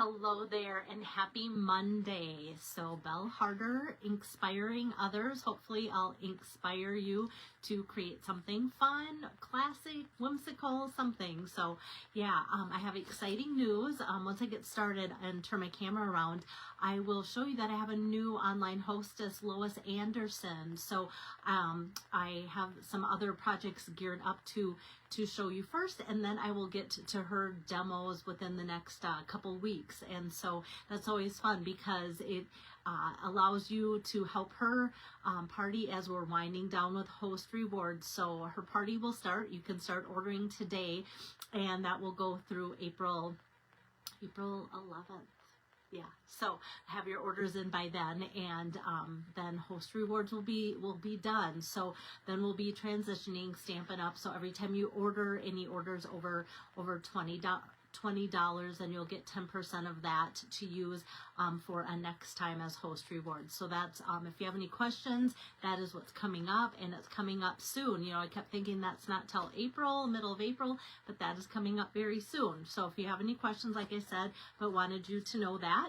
Hello there and happy Monday. So Belle Harder, inspiring others. Hopefully I'll inspire you to create something fun, classic, whimsical, something. So yeah, I have exciting news. Once I get started and turn my camera around, I will show you that I have a new online hostess, Lois Anderson. So I have some other projects geared up to show you first, and then I will get to her demos within the next couple weeks. And so that's always fun because it allows you to help her party as we're winding down with host rewards. So her party will start. You can start ordering today, and that will go through April 11th. Yeah, so have your orders in by then, and then host rewards will be done. So then we'll be transitioning Stampin' Up. So every time you order any orders over $20, and you'll get 10% of that to use for a next time as host rewards. So that's if you have any questions, that is what's coming up, and it's coming up soon. You know, I kept thinking that's not till April, middle of April, but that is coming up very soon. So if you have any questions, like I said, but wanted you to know that.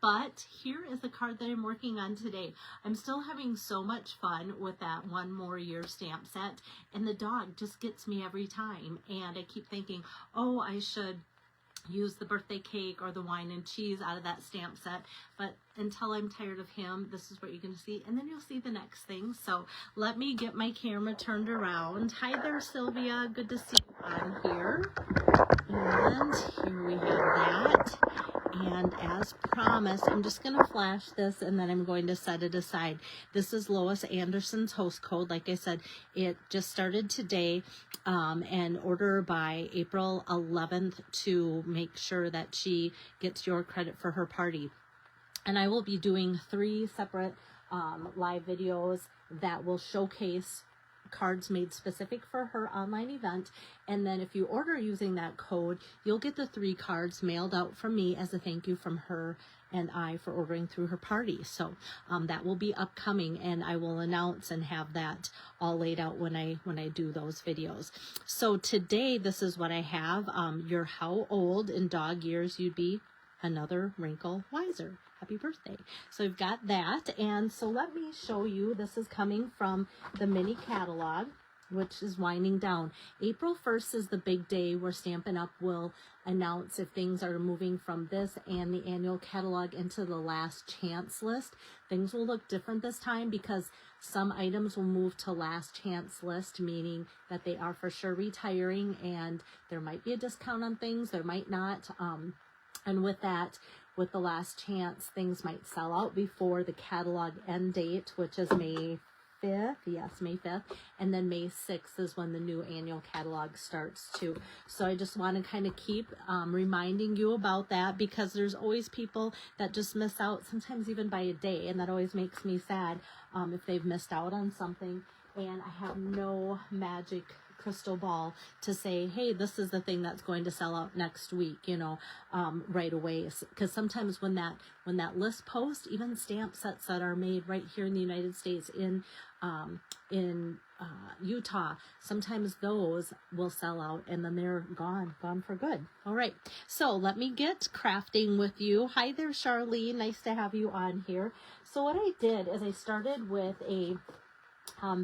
But here is the card that I'm working on today. I'm still having so much fun with that One More Year stamp set, and the dog just gets me every time. And I keep thinking, oh, I should use the birthday cake or the wine and cheese out of that stamp set, but until I'm tired of him, this is what you're going to see, and then you'll see the next thing. So let me get my camera turned around. Hi there, Sylvia, good to see you on here. And here we have that, and as promised, I'm just going to flash this, and then I'm going to set it aside. This is Lois Anderson's host code. Like I said, it just started today, and order by April 11th to make sure that she gets your credit for her party. And I will be doing 3 separate live videos that will showcase cards made specific for her online event. And then if you order using that code, you'll get the 3 cards mailed out from me as a thank you from her and I for ordering through her party. So that will be upcoming, and I will announce and have that all laid out when I do those videos. So today, this is what I have. You're how old in dog years you'd be another wrinkle wiser. Happy birthday. So I've got that, and so let me show you. This is coming from the mini catalog, which is winding down. April 1st is the big day where Stampin' Up! Will announce if things are moving from this and the annual catalog into the last chance list. Things will look different this time because some items will move to last chance list, meaning that they are for sure retiring, and there might be a discount on things, there might not. And with that, with the last chance, things might sell out before the catalog end date, which is May 5th. Yes, May 5th. And then May 6th is when the new annual catalog starts too. So I just want to kind of keep reminding you about that, because there's always people that just miss out, sometimes even by a day. And that always makes me sad if they've missed out on something. And I have no magic crystal ball to say, hey, this is the thing that's going to sell out next week, you know, right away. Because sometimes when that list posts, even stamp sets that are made right here in the United States, in Utah, sometimes those will sell out and then they're gone for good. All right, so let me get crafting with you. Hi there, Charlene, nice to have you on here. So what I did is I started with a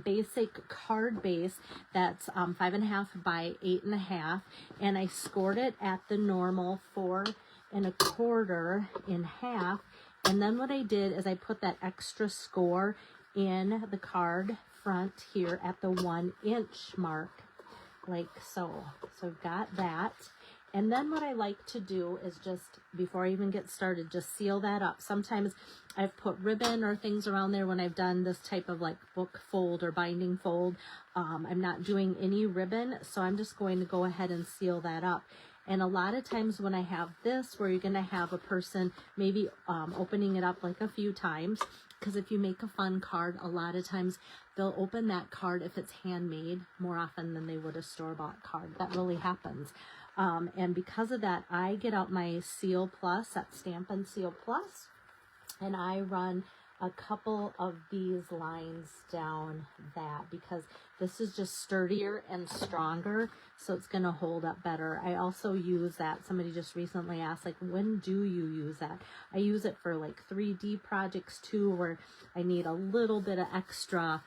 basic card base that's 5.5 by 8.5, and I scored it at the normal 4 1/4 in half. And then what I did is I put that extra score in the card front here at the 1 inch mark, like so. So I've got that. And then what I like to do is just, before I even get started, just seal that up. Sometimes I've put ribbon or things around there when I've done this type of like book fold or binding fold. I'm not doing any ribbon, so I'm just going to go ahead and seal that up. And a lot of times when I have this, where you're going to have a person maybe opening it up like a few times, because if you make a fun card, a lot of times they'll open that card if it's handmade more often than they would a store-bought card. That really happens. And because of that, I get out my Seal Plus, that Stampin' Seal Plus, and I run a couple of these lines down that, because this is just sturdier and stronger, so it's going to hold up better. I also use that. Somebody just recently asked, like, when do you use that? I use it for like 3D projects too, where I need a little bit of extra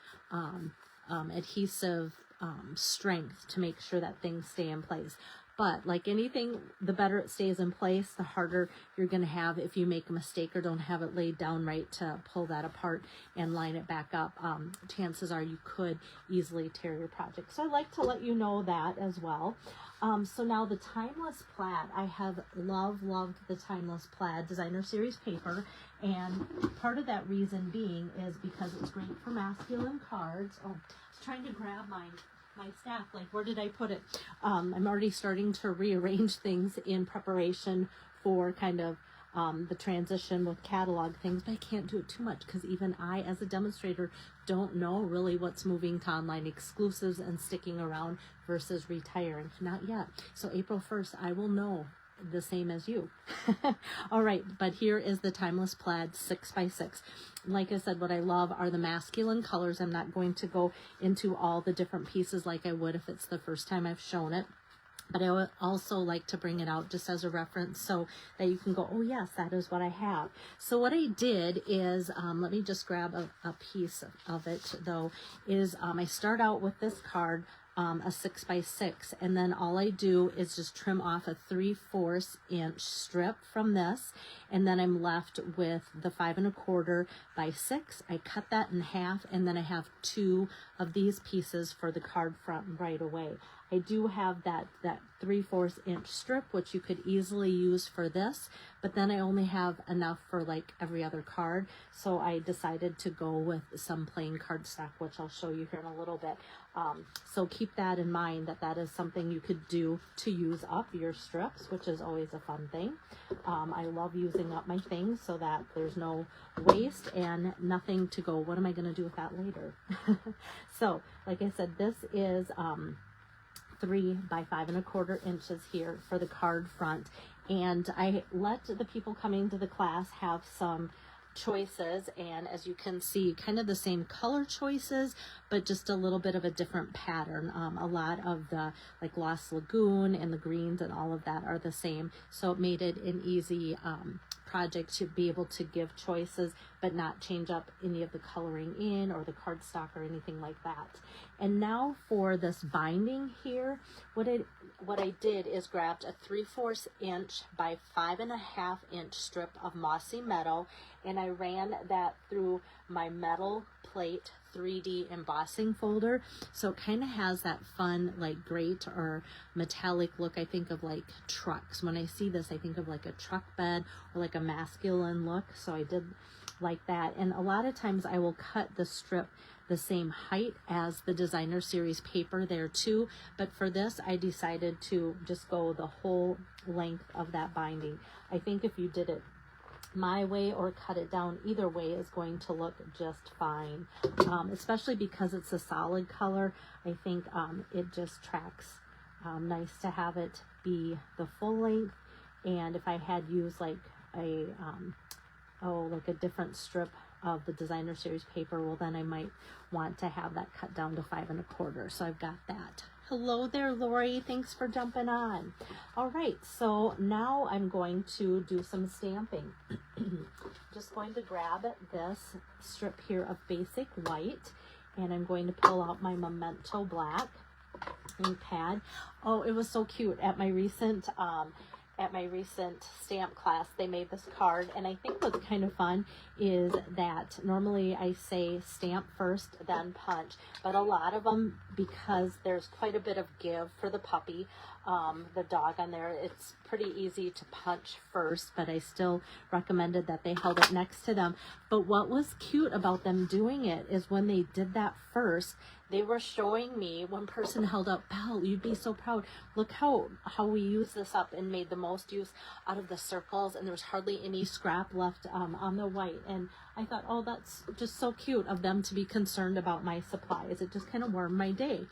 adhesive strength to make sure that things stay in place. But like anything, the better it stays in place, the harder you're going to have if you make a mistake or don't have it laid down right to pull that apart and line it back up. Chances are you could easily tear your project. So I'd like to let you know that as well. So now the Timeless Plaid, I have loved the Timeless Plaid Designer Series paper. And part of that reason being is because it's great for masculine cards. Oh, I was trying to grab my staff, like, where did I put it? I'm already starting to rearrange things in preparation for kind of the transition with catalog things, but I can't do it too much because even I, as a demonstrator, don't know really what's moving to online exclusives and sticking around versus retiring. Not yet. So April 1st, I will know the same as you. All right, but here is the Timeless Plaid 6x6. Like I said, what I love are the masculine colors. I'm not going to go into all the different pieces like I would if it's the first time I've shown it, but I would also like to bring it out just as a reference so that you can go, oh yes, that is what I have. So what I did is, let me just grab a piece of it though, is I start out with this card, a 6x6, and then all I do is just trim off a 3/4 inch strip from this, and then I'm left with the 5 1/4 by 6. I cut that in half, and then I have 2 of these pieces for the card front right away. I do have that 3/4 inch strip, which you could easily use for this, but then I only have enough for like every other card, so I decided to go with some plain cardstock, which I'll show you here in a little bit. So keep that in mind, that is something you could do to use up your strips, which is always a fun thing. I love using up my things so that there's no waste and nothing to go, what am I going to do with that later? So like I said, this is 3 by 5 1/4 inches here for the card front, and I let the people coming to the class have some choices, and as you can see, kind of the same color choices, but just a little bit of a different pattern. A lot of the like Lost Lagoon and the greens and all of that are the same, so it made it an easy project to be able to give choices but not change up any of the coloring in or the cardstock or anything like that. And now for this binding here, what I did is grabbed a 3/4 inch by 5 1/2 inch strip of Mossy Meadow, and I ran that through my metal plate 3D embossing folder, so it kind of has that fun like grate or metallic look. I think of like trucks. When I see this, I think of like a truck bed or like a masculine look, so I did like that. And a lot of times I will cut the strip the same height as the Designer Series paper there too, but for this I decided to just go the whole length of that binding. I think if you did it my way or cut it down, either way is going to look just fine, especially because it's a solid color. I think it just tracks nice to have it be the full length. And if I had used like a like a different strip of the Designer Series paper, well then I might want to have that cut down to 5 1/4. So I've got that. Hello there, Lori. Thanks for jumping on. All right, so now I'm going to do some stamping. Just going to grab this strip here of basic white, and I'm going to pull out my Memento black ink pad. Oh, it was so cute. At my recent stamp class, they made this card, and I think what's kind of fun is that normally I say stamp first, then punch, but a lot of them, because there's quite a bit of give for the puppy, the dog on there, it's pretty easy to punch first, but I still recommended that they held it next to them. But what was cute about them doing it is when they did that first, they were showing me, one person held up, Belle, you'd be so proud. Look how we used this up and made the most use out of the circles, and there was hardly any scrap left on the white. And I thought, oh, that's just so cute of them to be concerned about my supplies. It just kind of warmed my day.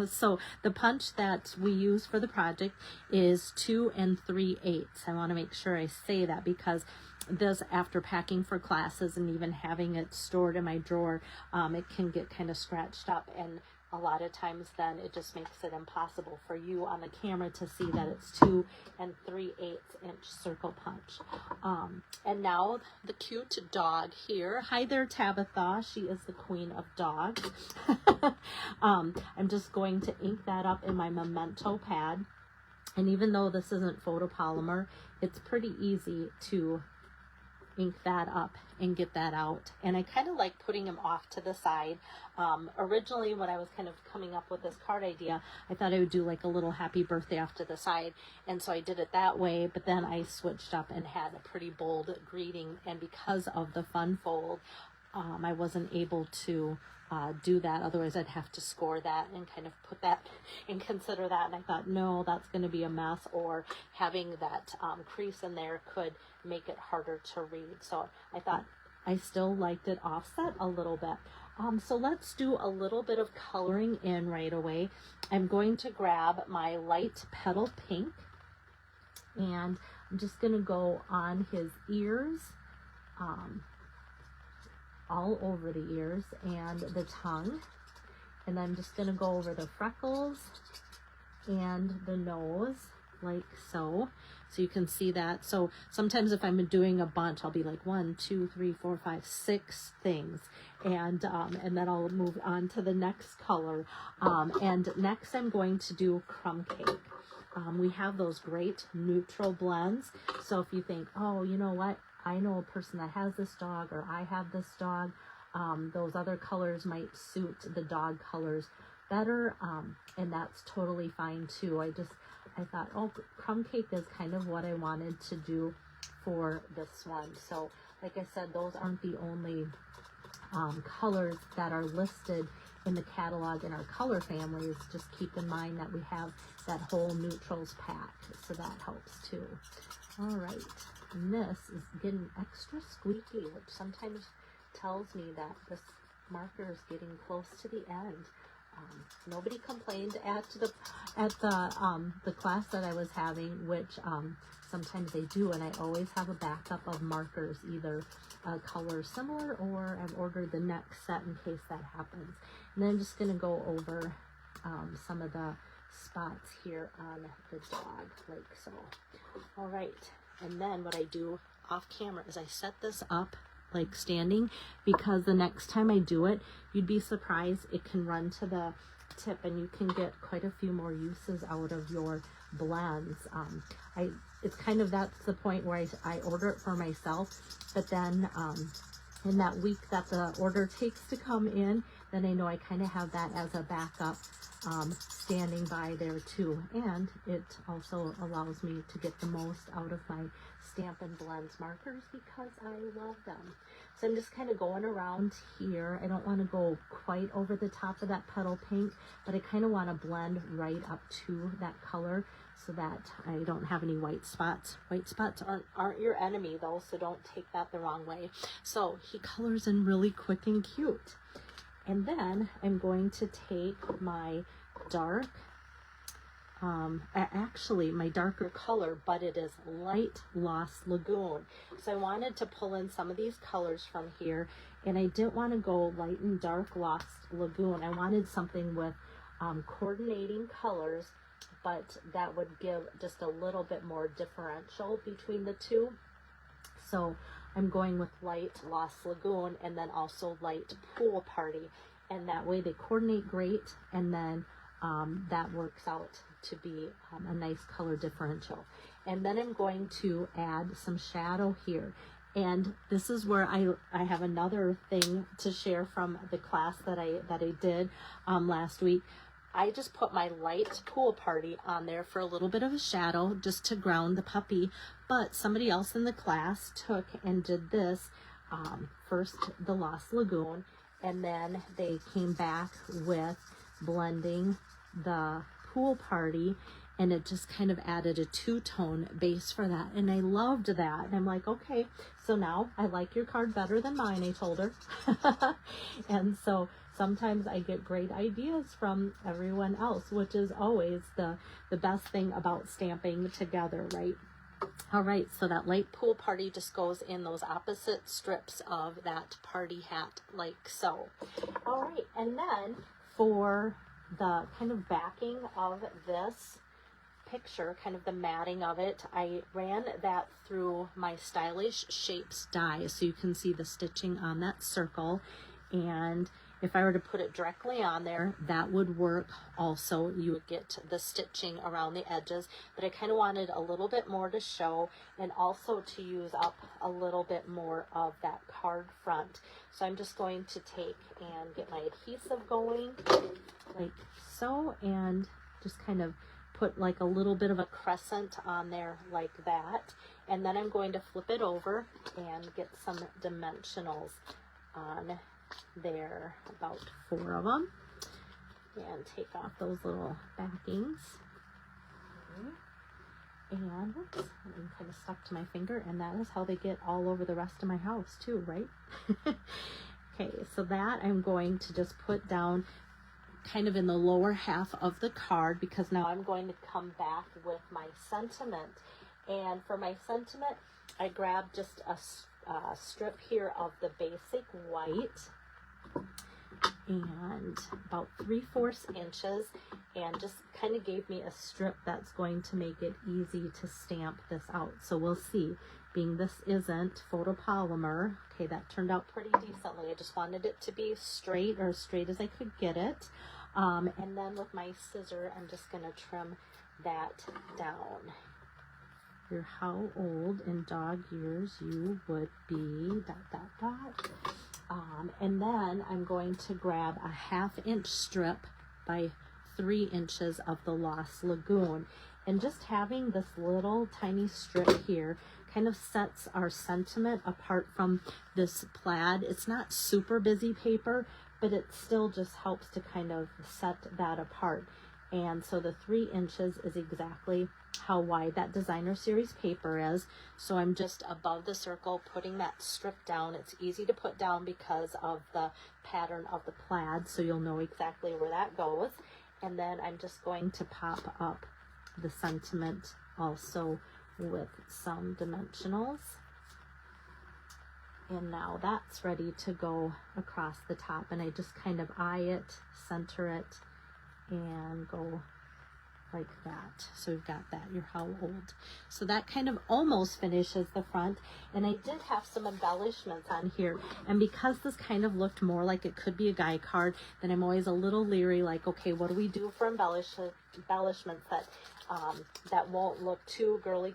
So the punch that we use for the project is 2 3/8. I want to make sure I say that because this after packing for classes and even having it stored in my drawer, it can get kind of scratched up, and a lot of times then it just makes it impossible for you on the camera to see that it's 2 3/8 inch circle punch. And now the cute dog here. Hi there, Tabitha. She is the queen of dogs. I'm just going to ink that up in my Memento pad. And even though this isn't photopolymer, it's pretty easy to ink that up and get that out. And I kind of like putting them off to the side. Originally, when I was kind of coming up with this card idea, I thought I would do like a little happy birthday off to the side, and so I did it that way. But then I switched up and had a pretty bold greeting, and because of the fun fold, I wasn't able to do that. Otherwise I'd have to score that and kind of put that and consider that. And I thought, no, that's going to be a mess, or having that crease in there could make it harder to read. So I thought I still liked it offset a little bit. So let's do a little bit of coloring in right away. I'm going to grab my light petal pink, and I'm just going to go on his ears, all over the ears and the tongue. And I'm just going to go over the freckles and the nose like so. So you can see that. So sometimes if I'm doing a bunch, I'll be like 1, 2, 3, 4, 5, 6 things. And then I'll move on to the next color. And next I'm going to do crumb cake. We have those great neutral blends. So if you think, oh, you know what? I know a person that has this dog, or I have this dog. Those other colors might suit the dog colors better, and that's totally fine too. I thought, oh, crumb cake is kind of what I wanted to do for this one. So like I said, those aren't the only colors that are listed in the catalog in our color families. Just keep in mind that we have that whole neutrals pack, so that helps too. All right. And this is getting extra squeaky, which sometimes tells me that this marker is getting close to the end. Nobody complained at the class that I was having, which sometimes they do, and I always have a backup of markers, either a color similar, or I've ordered the next set in case that happens. And then I'm just going to go over some of the spots here on the dog, like so. All right. And then what I do off camera is I set this up like standing, because the next time I do it, you'd be surprised, it can run to the tip and you can get quite a few more uses out of your blends. It's kind of, that's the point where I order it for myself, but then in that week that the order takes to come in, then I know I kind of have that as a backup standing by there too. And it also allows me to get the most out of my Stampin' Blends markers, because I love them. So I'm just kind of going around here. I don't want to go quite over the top of that petal pink, but I kind of want to blend right up to that color so that I don't have any white spots. White spots aren't your enemy though, so don't take that the wrong way. So he colors in really quick and cute. And then I'm going to take my dark, actually my darker color, but it is light Lost Lagoon. So I wanted to pull in some of these colors from here, and I didn't want to go light and dark Lost Lagoon. I wanted something with coordinating colors, but that would give just a little bit more differential between the two. So I'm going with light Lost Lagoon and then also light Pool Party, and that way they coordinate great, and then that works out to be a nice color differential. And then I'm going to add some shadow here, and this is where I have another thing to share from the class that I did last week. I just put my light Pool Party on there for a little bit of a shadow, just to ground the puppy, but somebody else in the class took and did this, first the Lost Lagoon, and then they came back with blending the Pool Party, and it just kind of added a two-tone base for that, and I loved that. And I'm like, okay, so now I like your card better than mine, I told her. And so sometimes I get great ideas from everyone else, which is always the best thing about stamping together, right? All right, so that light pool party just goes in those opposite strips of that party hat, like so. All right, and then for the kind of backing of this picture, kind of the matting of it, I ran that through my Stylish Shapes die, so you can see the stitching on that circle. And if I were to put it directly on there, that would work also. You would get the stitching around the edges, but I kind of wanted a little bit more to show and also to use up a little bit more of that card front. So I'm just going to take and get my adhesive going like so, and just kind of put like a little bit of a crescent on there like that. And then I'm going to flip it over and get some dimensionals on there, about 4 of them, and take off those little backings. And whoops, I'm kind of stuck to my finger, and that is how they get all over the rest of my house too, right? Okay, so that I'm going to just put down kind of in the lower half of the card, because now I'm going to come back with my sentiment. And for my sentiment, I grabbed just a strip here of the basic white, and about 3/4 inches, and just kind of gave me a strip that's going to make it easy to stamp this out. So we'll see, being this isn't photopolymer, okay, that turned out pretty decently. I just wanted it to be straight, or as straight as I could get it. And then with my scissor, I'm just going to trim that down. Here's how old in dog years you would be, ... And then I'm going to grab a 1/2 inch strip by 3 inches of the Lost Lagoon. And just having this little tiny strip here kind of sets our sentiment apart from this plaid. It's not super busy paper, but it still just helps to kind of set that apart. And so the 3 inches is exactly how wide that designer series paper is. So I'm just above the circle putting that strip down. It's easy to put down because of the pattern of the plaid, so you'll know exactly where that goes. And then I'm just going to pop up the sentiment also with some dimensionals. And now that's ready to go across the top, and I just kind of eye it, center it, and go like that. So we've got that, you're how old. So that kind of almost finishes the front. And I did have some embellishments on here, and because this kind of looked more like it could be a guy card, then I'm always a little leery, like, okay, what do we do for embellishments that that won't look too girly.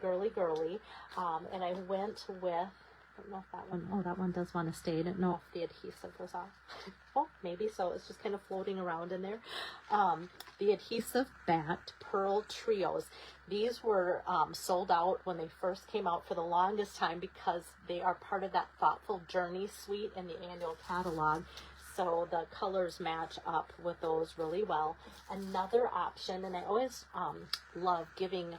And I went with, I don't know if that one, oh, that one does want to stay. I didn't know if the adhesive was off. Oh, maybe so. It's just kind of floating around in there. The adhesive backed pearl trios. These were sold out when they first came out for the longest time, because they are part of that Thoughtful Journey suite in the annual catalog. So the colors match up with those really well. Another option, and I always love giving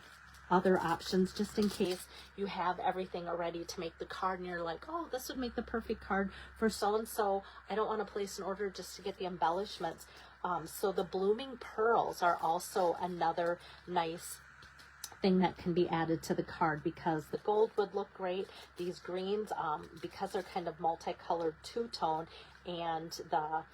other options just in case you have everything ready to make the card and you're like, oh, this would make the perfect card for so-and-so. I don't want to place an order just to get the embellishments. So the blooming pearls are also another nice thing that can be added to the card, because the gold would look great. These greens, because they're kind of multicolored two-tone, and the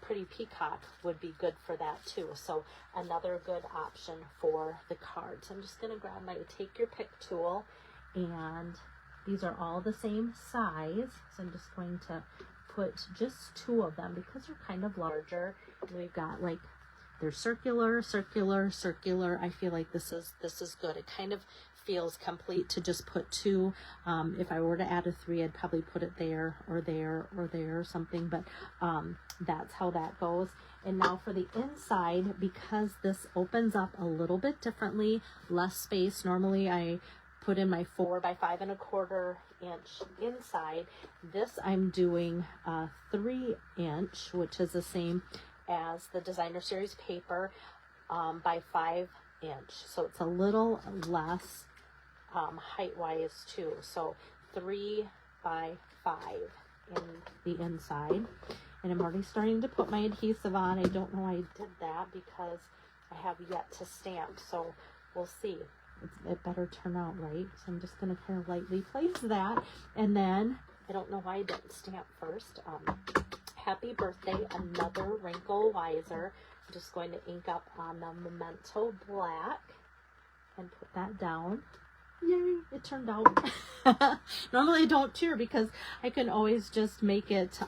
pretty peacock would be good for that too. So another good option for the cards. I'm just going to grab my take your pick tool, and these are all the same size. So I'm just going to put just 2 of them because they're kind of larger. And we've got like, they're circular. I feel like this is good. It kind of feels complete to just put 2. If I were to add a 3, I'd probably put it there or something, but that's how that goes. And now for the inside, because this opens up a little bit differently, less space. Normally I put in my 4 by 5 1/4 inch inside. This I'm doing 3 inch, which is the same as the designer series paper, by 5 inch. So it's a little less height wise too. So 3 by 5 in the inside. And I'm already starting to put my adhesive on. I don't know why I did that because I have yet to stamp, so we'll see. it better turn out right. So I'm just going to kind of lightly place that. And then, I don't know why I didn't stamp first. Happy birthday, another wrinkle wiser. I'm just going to ink up on the Memento Black and put that down. Yay, it turned out. Normally I don't tear because I can always just make it,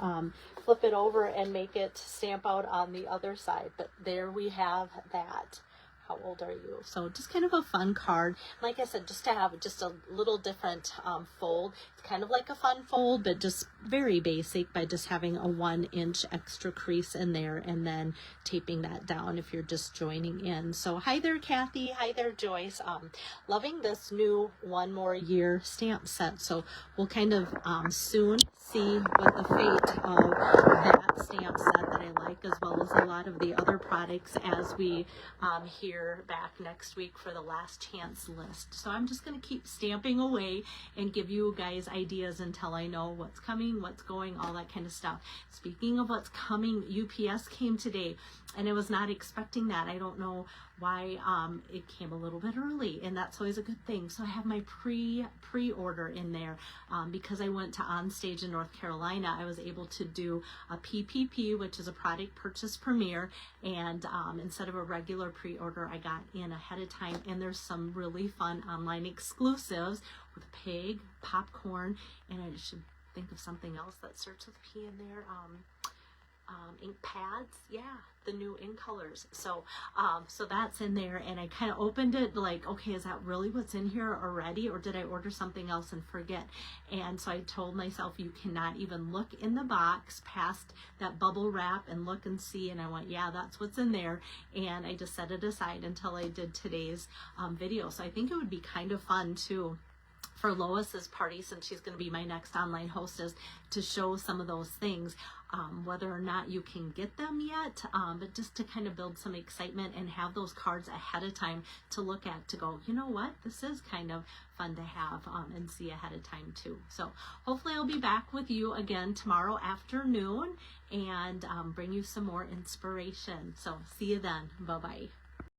flip it over and make it stamp out on the other side. But there we have that. How old are you? So just kind of a fun card. Like I said, just to have just a little different fold. It's kind of like a fun fold, but just very basic by just having a 1 inch extra crease in there and then taping that down if you're just joining in. So hi there, Kathy. Hi there, Joyce. Loving this new One More Year stamp set. So we'll kind of soon see what the fate of that stamp set that I like, as well as a lot of the other products as we hear back next week for the last chance list. So I'm just going to keep stamping away and give you guys ideas until I know what's coming, what's going, all that kind of stuff. Speaking of what's coming, UPS came today and I was not expecting that. I don't know why it came a little bit early, and that's always a good thing. So I have my pre-order in there because I went to Onstage in North Carolina. I was able to do a PPP, which is a product purchase premiere, and instead of a regular pre-order, I got in ahead of time, and there's some really fun online exclusives with pig, popcorn, and I should think of something else that starts with P in there. Ink pads, yeah, the new ink colors. So so that's in there, and I kind of opened it like, okay, is that really what's in here already, or did I order something else and forget? And so I told myself, you cannot even look in the box past that bubble wrap and look and see, and I went, yeah, that's what's in there, and I just set it aside until I did today's video. So I think it would be kind of fun too for Lois's party, since she's going to be my next online hostess, to show some of those things, whether or not you can get them yet, but just to kind of build some excitement and have those cards ahead of time to look at, to go, you know what, this is kind of fun to have and see ahead of time too. So hopefully I'll be back with you again tomorrow afternoon and bring you some more inspiration. So see you then. Bye-bye.